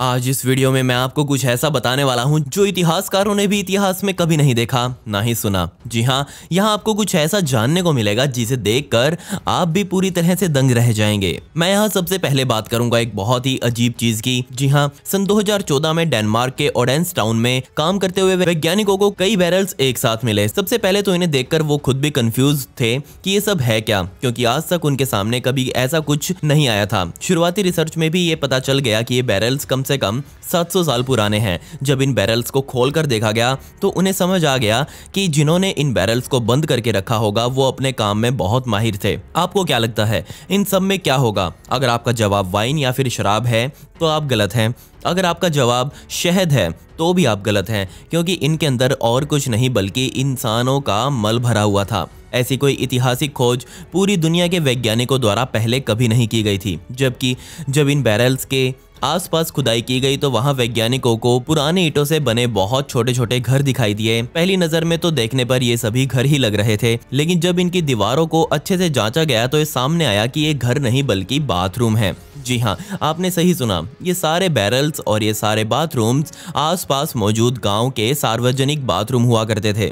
आज इस वीडियो में मैं आपको कुछ ऐसा बताने वाला हूं जो इतिहासकारों ने भी इतिहास में कभी नहीं देखा ना ही सुना। जी हां, यहां आपको कुछ ऐसा जानने को मिलेगा जिसे देखकर आप भी पूरी तरह से दंग रह जाएंगे। मैं यहां सबसे पहले बात करूंगा एक बहुत ही अजीब चीज की। जी हां, सन 2014 में डेनमार्क के ओडेंस टाउन में काम करते हुए वैज्ञानिकों को कई बैरल्स एक साथ मिले। सबसे पहले तो इन्हें देखकर वो खुद भी कंफ्यूज थे कि ये सब है क्या, क्योंकि आज तक उनके सामने कभी ऐसा कुछ नहीं आया था। शुरुआती रिसर्च में भी ये पता चल गया कि ये बैरल्स कम से कम 700 साल पुराने हैं। जब इन बैरल्स को खोलकर देखा गया तो उन्हें समझ आ गया कि जिन्होंने इन बैरल्स को बंद करके रखा होगा वो अपने काम में बहुत माहिर थे। आपको क्या लगता है इन सब में क्या होगा? अगर आपका जवाब वाइन या फिर शराब है तो आप गलत हैं। अगर आपका जवाब शहद है तो भी आप गलत हैं, क्योंकि इनके अंदर और कुछ नहीं बल्कि इंसानों का मल भरा हुआ था। ऐसी कोई ऐतिहासिक खोज पूरी दुनिया के वैज्ञानिकों द्वारा पहले कभी नहीं की गई थी। जबकि जब इन बैरल्स के आसपास खुदाई की गई तो वहां वैज्ञानिकों को पुराने ईंटों से बने बहुत छोटे छोटे घर दिखाई दिए। पहली नजर में तो देखने पर ये सभी घर ही लग रहे थे, लेकिन जब इनकी दीवारों को अच्छे से जांचा गया तो ये सामने आया कि ये घर नहीं बल्कि बाथरूम है। जी हाँ, आपने सही सुना, ये सारे बैरल्स और ये सारे बाथरूम्स आसपास मौजूद गाँव के सार्वजनिक बाथरूम हुआ करते थे।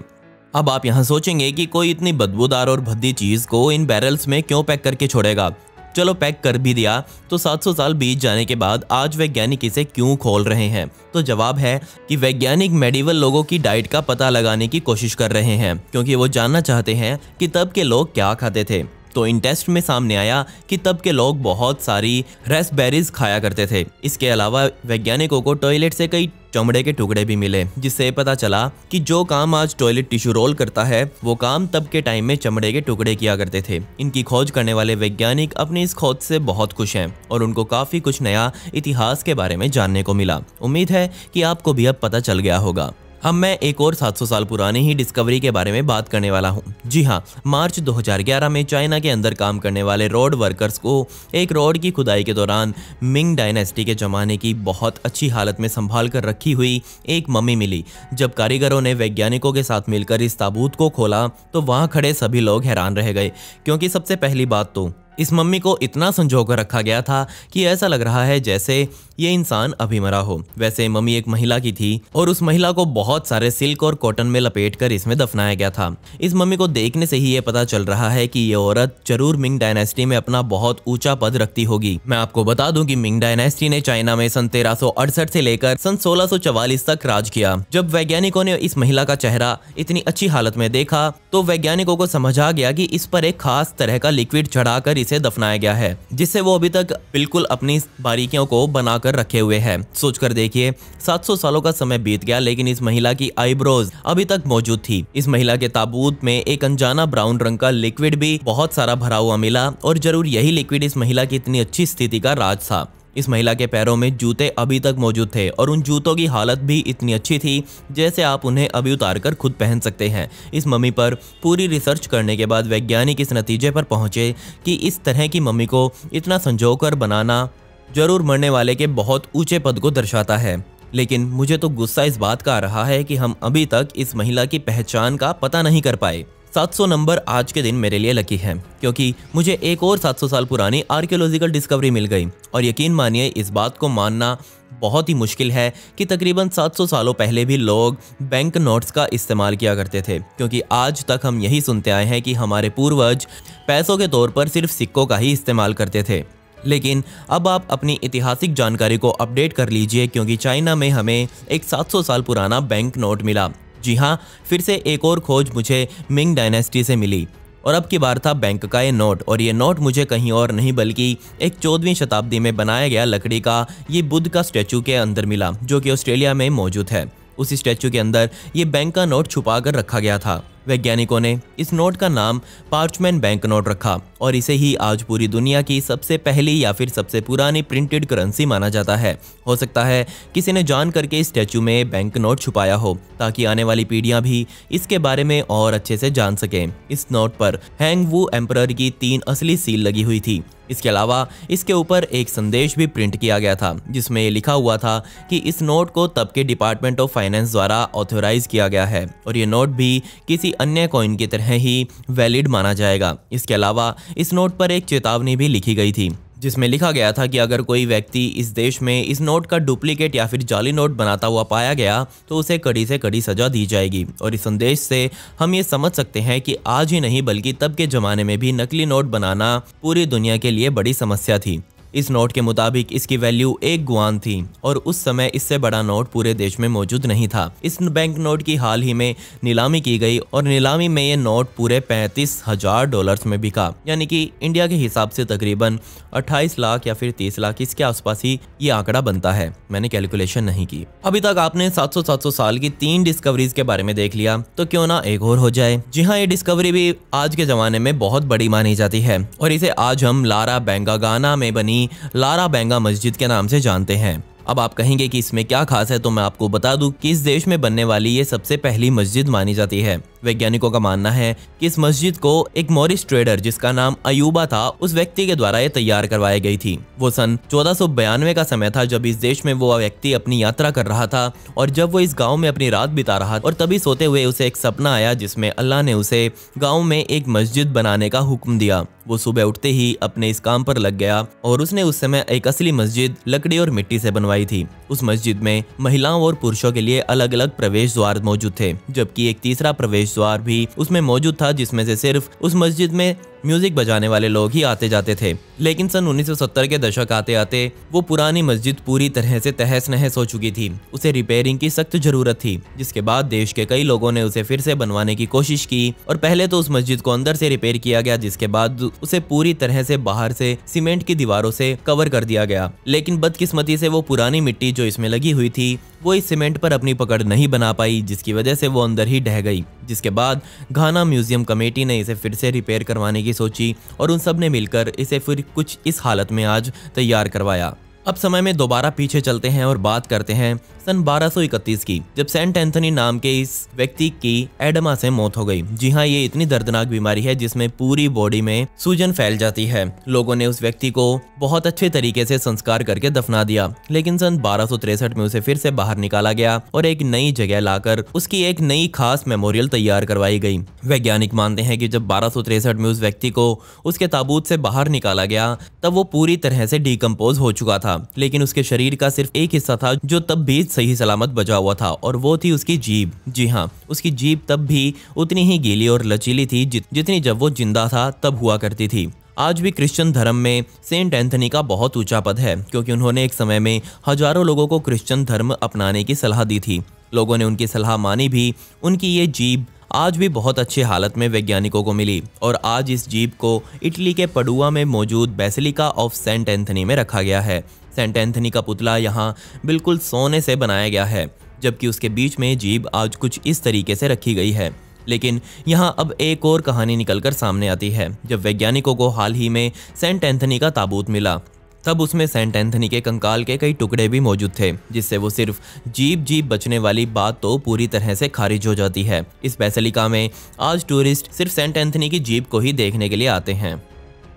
अब आप यहाँ सोचेंगे कि कोई इतनी बदबूदार और भद्दी चीज को इन बैरल्स में क्यों पैक करके छोड़ेगा। चलो, पैक कर भी दिया तो 700 साल बीत जाने के बाद आज वैज्ञानिक इसे क्यों खोल रहे हैं? तो जवाब है कि वैज्ञानिक मेडिवल लोगों की डाइट का पता लगाने की कोशिश कर रहे हैं, क्योंकि वो जानना चाहते हैं कि तब के लोग क्या खाते थे। तो इन टेस्ट में सामने आया कि तब के लोग बहुत सारी रास्पबेरीज खाया करते थे। इसके अलावा वैज्ञानिकों को टॉयलेट से कई चमड़े के टुकड़े भी मिले, जिससे पता चला कि जो काम आज टॉयलेट टिश्यू रोल करता है वो काम तब के टाइम में चमड़े के टुकड़े किया करते थे। इनकी खोज करने वाले वैज्ञानिक अपनी इस खोज से बहुत खुश हैं और उनको काफी कुछ नया इतिहास के बारे में जानने को मिला। उम्मीद है कि आपको भी अब पता चल गया होगा। अब मैं एक और 700 साल पुरानी ही डिस्कवरी के बारे में बात करने वाला हूं। जी हां, मार्च 2011 में चाइना के अंदर काम करने वाले रोड वर्कर्स को एक रोड की खुदाई के दौरान मिंग डायनेस्टी के जमाने की बहुत अच्छी हालत में संभाल कर रखी हुई एक मम्मी मिली। जब कारीगरों ने वैज्ञानिकों के साथ मिलकर इस ताबूत को खोला तो वहां खड़े सभी लोग हैरान रह गए, क्योंकि सबसे पहली बात तो इस मम्मी को इतना संजो कर रखा गया था कि ऐसा लग रहा है जैसे ये इंसान अभी मरा हो। वैसे मम्मी एक महिला की थी और उस महिला को बहुत सारे सिल्क और कॉटन में लपेटकर इसमें दफनाया गया था। इस मम्मी को देखने से ही ये पता चल रहा है कि ये औरत जरूर मिंग डायनेस्टी में अपना बहुत ऊंचा पद रखती होगी। मैं आपको बता दूं कि मिंग डायनेस्टी ने चाइना में सन 1368 से लेकर सन 1644 तक राज किया। जब वैज्ञानिकों ने इस महिला का चेहरा इतनी अच्छी हालत में देखा तो वैज्ञानिकों को समझ आ गया कि इस पर एक खास तरह का लिक्विड चढ़ाकर इसे दफनाया गया है, जिससे वो अभी तक बिल्कुल अपनी बारीकियों को बनाकर रखे हुए हैं। सोचकर देखिए, 700 सालों का समय बीत गया लेकिन इस महिला की आईब्रोज अभी तक मौजूद थी। इस महिला के ताबूत में एक अनजाना ब्राउन रंग का लिक्विड भी बहुत सारा भरा हुआ मिला और जरूर यही लिक्विड इस महिला की इतनी अच्छी स्थिति का राज था। इस महिला के पैरों में जूते अभी तक मौजूद थे और उन जूतों की हालत भी इतनी अच्छी थी जैसे आप उन्हें अभी उतार कर खुद पहन सकते हैं। इस मम्मी पर पूरी रिसर्च करने के बाद वैज्ञानिक इस नतीजे पर पहुंचे कि इस तरह की मम्मी को इतना संजोकर बनाना जरूर मरने वाले के बहुत ऊंचे पद को दर्शाता है। लेकिन मुझे तो गुस्सा इस बात का आ रहा है कि हम अभी तक इस महिला की पहचान का पता नहीं कर पाए। 700 नंबर आज के दिन मेरे लिए लकी है, क्योंकि मुझे एक और 700 साल पुरानी आर्कियोलॉजिकल डिस्कवरी मिल गई। और यकीन मानिए, इस बात को मानना बहुत ही मुश्किल है कि तकरीबन 700 सालों पहले भी लोग बैंक नोट्स का इस्तेमाल किया करते थे, क्योंकि आज तक हम यही सुनते आए हैं कि हमारे पूर्वज पैसों के तौर पर सिर्फ सिक्कों का ही इस्तेमाल करते थे। लेकिन अब आप अपनी ऐतिहासिक जानकारी को अपडेट कर लीजिए, क्योंकि चाइना में हमें एक 700 साल पुराना बैंक नोट मिला। जी हाँ, फिर से एक और खोज मुझे मिंग डायनेस्टी से मिली और अब की बार था बैंक का ये नोट। और ये नोट मुझे कहीं और नहीं बल्कि एक 14वीं शताब्दी में बनाया गया लकड़ी का ये बुद्ध का स्टैचू के अंदर मिला, जो कि ऑस्ट्रेलिया में मौजूद है। उसी स्टैचू के अंदर ये बैंक का नोट छुपा कर रखा गया था। वैज्ञानिकों ने इस नोट का नाम पार्चमेंट बैंक नोट रखा और इसे ही आज पूरी दुनिया की सबसे पहली या फिर सबसे पुरानी प्रिंटेड करेंसी माना जाता है। हो सकता है किसी ने जान करके इस स्टैचू में बैंक नोट छुपाया हो ताकि आने वाली पीढ़ियां भी इसके बारे में और अच्छे से जान सकें। इस नोट पर हैंग वू एम्परर की 3 असली सील लगी हुई थी। इसके अलावा इसके ऊपर एक संदेश भी प्रिंट किया गया था, जिसमें ये लिखा हुआ था कि इस नोट को तब के डिपार्टमेंट ऑफ फाइनेंस द्वारा ऑथोराइज किया गया है और ये नोट भी किसी अन्य कॉइन की तरह ही वैलिड माना जाएगा। इसके अलावा इस नोट पर एक चेतावनी भी लिखी गई थी, जिसमें लिखा गया था कि अगर कोई व्यक्ति इस देश में इस नोट का डुप्लीकेट या फिर जाली नोट बनाता हुआ पाया गया तो उसे कड़ी से कड़ी सजा दी जाएगी। और इस संदेश से हम ये समझ सकते हैं कि आज ही नहीं बल्कि तब के ज़माने में भी नकली नोट बनाना पूरी दुनिया के लिए बड़ी समस्या थी। इस नोट के मुताबिक इसकी वैल्यू 1 गुआन थी और उस समय इससे बड़ा नोट पूरे देश में मौजूद नहीं था। इस बैंक नोट की हाल ही में नीलामी की गई और नीलामी में ये नोट पूरे 35,000 डॉलर्स में बिका, यानी कि इंडिया के हिसाब से तकरीबन 28 लाख या फिर 30 लाख इसके आसपास ही ये आंकड़ा बनता है। मैंने कैलकुलेशन नहीं की। अभी तक आपने 700 साल की 3 डिस्कवरीज के बारे में देख लिया, तो क्यों ना एक और हो जाए। जी हाँ, ये डिस्कवरी भी आज के जमाने में बहुत बड़ी मानी जाती है और इसे आज हम लारा बेंगा गाना में बनी लारा बेंगा मस्जिद के नाम से जानते हैं। अब आप कहेंगे कि इसमें क्या खास है, तो मैं आपको बता दूं कि इस देश में बनने वाली ये सबसे पहली मस्जिद मानी जाती है। वैज्ञानिकों का मानना है कि इस मस्जिद को एक मॉरिस ट्रेडर जिसका नाम अयूबा था उस व्यक्ति के द्वारा ये तैयार करवाई गई थी। वो सन 1492 का समय था जब इस देश में वो व्यक्ति अपनी यात्रा कर रहा था और जब वो इस गांव में अपनी रात बिता रहा और तभी सोते हुए उसे एक सपना आया जिसमें अल्लाह ने उसे गांव में एक मस्जिद बनाने का हुक्म दिया। वो सुबह उठते ही अपने इस काम पर लग गया और उसने उस समय एक असली मस्जिद लकड़ी और मिट्टी से बनवाई थी। उस मस्जिद में महिलाओं और पुरुषों के लिए अलग अलग प्रवेश द्वार मौजूद थे, जबकि एक तीसरा प्रवेश द्वार भी उसमें मौजूद था जिसमें से सिर्फ उस मस्जिद में म्यूजिक बजाने वाले लोग ही आते जाते थे। लेकिन सन 1970 के दशक आते आते वो पुरानी मस्जिद पूरी तरह से तहस नहस हो चुकी थी। उसे रिपेयरिंग की सख्त जरूरत थी, जिसके बाद देश के कई लोगों ने उसे फिर से बनवाने की कोशिश की और पहले तो उस मस्जिद को अंदर से रिपेयर किया गया, जिसके बाद उसे पूरी तरह से बाहर से सीमेंट की दीवारों से कवर कर दिया गया। लेकिन बदकिस्मती से वो पुरानी मिट्टी जो इसमें लगी हुई थी वो इस सीमेंट पर अपनी पकड़ नहीं बना पाई, जिसकी वजह से वो अंदर ही ढह गई। जिसके बाद घाना म्यूजियम कमेटी ने इसे फिर से रिपेयर करवाने की सोची और उन सब ने मिलकर इसे फिर कुछ इस हालत में आज तैयार करवाया। अब समय में दोबारा पीछे चलते हैं और बात करते हैं सन 1231 की, जब सेंट एंथनी नाम के इस व्यक्ति की एडमा से मौत हो गई। जी हाँ, ये इतनी दर्दनाक बीमारी है जिसमें पूरी बॉडी में सूजन फैल जाती है। लोगों ने उस व्यक्ति को बहुत अच्छे तरीके से संस्कार करके दफना दिया, लेकिन सन 1263 में उसे फिर से बाहर निकाला गया और एक नई जगह लाकर उसकी एक नई खास मेमोरियल तैयार करवाई गई। वैज्ञानिक मानते हैं कि जब 1263 में उस व्यक्ति को उसके ताबूत से बाहर निकाला गया तब वो पूरी तरह से डिकम्पोज हो चुका था, लेकिन उसके शरीर का सिर्फ एक हिस्सा था जो तब भी सही सलामत बचा हुआ था और वो थी उसकी जीभ। जी हाँ, उसकी जीभ तब भी उतनी ही गीली और लचीली थी जितनी जब वो जिंदा था तब हुआ करती थी। आज भी क्रिश्चियन धर्म में सेंट एंथनी का बहुत ऊंचा पद है, क्योंकि उन्होंने एक समय में हजारों लोगों को क्रिश्चियन धर्म अपनाने की सलाह दी थी। लोगों ने उनकी सलाह मानी भी। उनकी ये जीभ आज भी बहुत अच्छी हालत में वैज्ञानिकों को मिली और आज इस जीभ को इटली के पडुआ में मौजूद बेसिलिका ऑफ सेंट एंथनी में रखा गया है। सेंट एंथनी का पुतला यहाँ बिल्कुल सोने से बनाया गया है, जबकि उसके बीच में जीभ आज कुछ इस तरीके से रखी गई है। लेकिन यहाँ अब एक और कहानी निकलकर सामने आती है। जब वैज्ञानिकों को हाल ही में सेंट एंथनी का ताबूत मिला तब उसमें सेंट एंथनी के कंकाल के कई टुकड़े भी मौजूद थे, जिससे वो सिर्फ जीभ बचने वाली बात तो पूरी तरह से खारिज हो जाती है। इस बेसिलिका में आज टूरिस्ट सिर्फ सेंट एंथनी की जीभ को ही देखने के लिए आते हैं।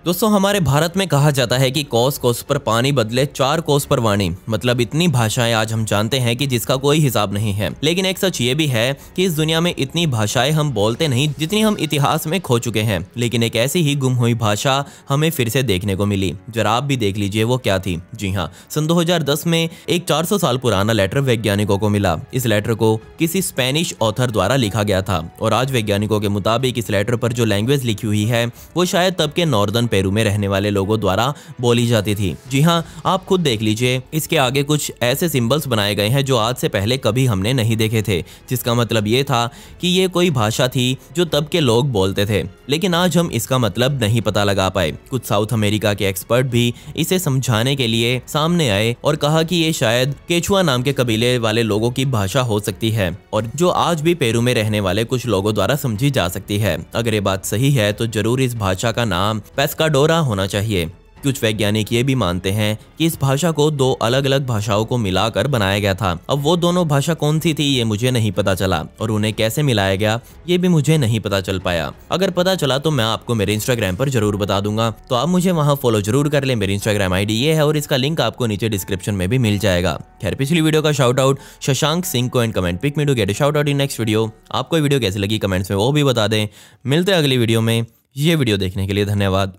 दोस्तों, हमारे भारत में कहा जाता है कि कोस कोस पर पानी बदले 4 कोस पर वाणी, मतलब इतनी भाषाएं आज हम जानते हैं कि जिसका कोई हिसाब नहीं है। लेकिन एक सच ये भी है कि इस दुनिया में इतनी भाषाएं हम बोलते नहीं जितनी हम इतिहास में खो चुके हैं। लेकिन एक ऐसी ही गुम हुई भाषा हमें फिर से देखने को मिली। जरा आप भी देख लीजिए वो क्या थी। जी हाँ, सन 2010 में एक 400 साल पुराना लेटर वैज्ञानिकों को मिला। इस लेटर को किसी स्पेनिश ऑथर द्वारा लिखा गया था और आज वैज्ञानिकों के मुताबिक इस लेटर पर जो लैंग्वेज लिखी हुई है वो शायद तब के नॉर्दर्न पेरू में रहने वाले लोगों द्वारा बोली जाती थी। जी हाँ, आप खुद देख लीजिए, इसके आगे कुछ ऐसे सिंबल्स बनाए गए हैं जो आज से पहले कभी हमने नहीं देखे थे, जिसका मतलब ये था कि ये कोई भाषा थी जो तब के लोग बोलते थे, लेकिन आज हम इसका मतलब नहीं पता लगा पाए। कुछ साउथ अमेरिका के एक्सपर्ट भी इसे समझाने के लिए सामने आए और कहा कि ये शायद केचुआ नाम के कबीले वाले लोगों की भाषा हो सकती है और जो आज भी पेरू में रहने वाले कुछ लोगों द्वारा समझी जा सकती है। अगर ये बात सही है तो जरूर इस भाषा का नाम पेस्काडोरा होना चाहिए। कुछ वैज्ञानिक ये भी मानते हैं कि इस भाषा को 2 अलग अलग भाषाओं को मिलाकर बनाया गया था। अब वो दोनों भाषा कौन सी थी ये मुझे नहीं पता चला और उन्हें कैसे मिलाया गया ये भी मुझे नहीं पता चल पाया। अगर पता चला तो मैं आपको मेरे इंस्टाग्राम पर जरूर बता दूंगा, तो आप मुझे वहां फॉलो जरूर कर ले। मेरी इंस्टाग्राम आईडी ये है और इसका लिंक आपको नीचे डिस्क्रिप्शन में भी मिल जाएगा। खैर, पिछली वीडियो का शाउट आउट शशांक सिंह को and comment pick me to get a shout out in next video. आपको वीडियो कैसी लगी कमेंट्स में वो भी बता दें। मिलते हैं अगली वीडियो में। ये वीडियो देखने के लिए धन्यवाद।